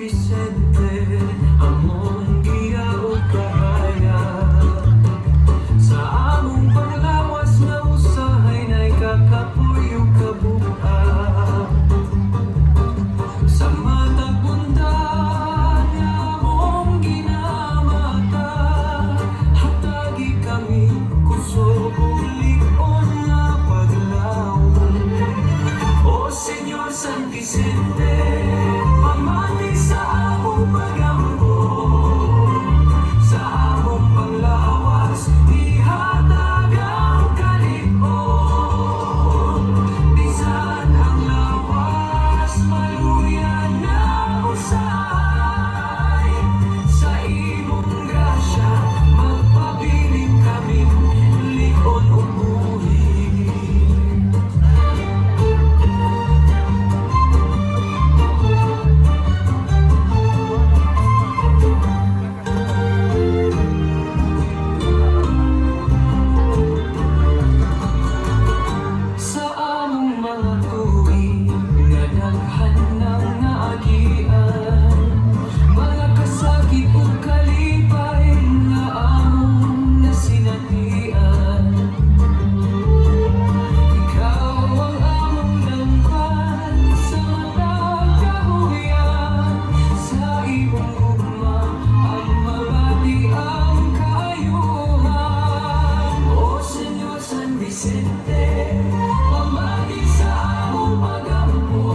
Vicente, among giya o kahaya. Sa among panglawas na usahay na'y kakapuyo kabuka. Sa matag bundan nga among ginamata, hatagi kami kusog ulikon nga paglaom. O Senyor San Vicente, pamati sa among pagampo, sa among panglawas, ihatag ang kalig-on. Bisan ang lawas, maluyan na usay. Sa imong grasya, magpabilin kami, likon o buhi. Sa among mga tuig nga daghan ng naagian, mga kasakit ug kalipay nga among nasinatian. Ikaw ang among langkan sa matag kahuyan, sa imong ugma ang mabati ang kaayuhan. O Senyor San Vicente, pamati sa among pagampo,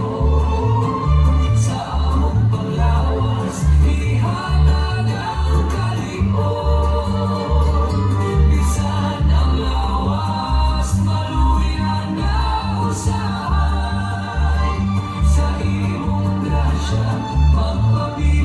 sa among panglawas, ihatag ang kalig-on. Bisan ang lawas, maluyan na usahay. Sa imong grasya, magpabilin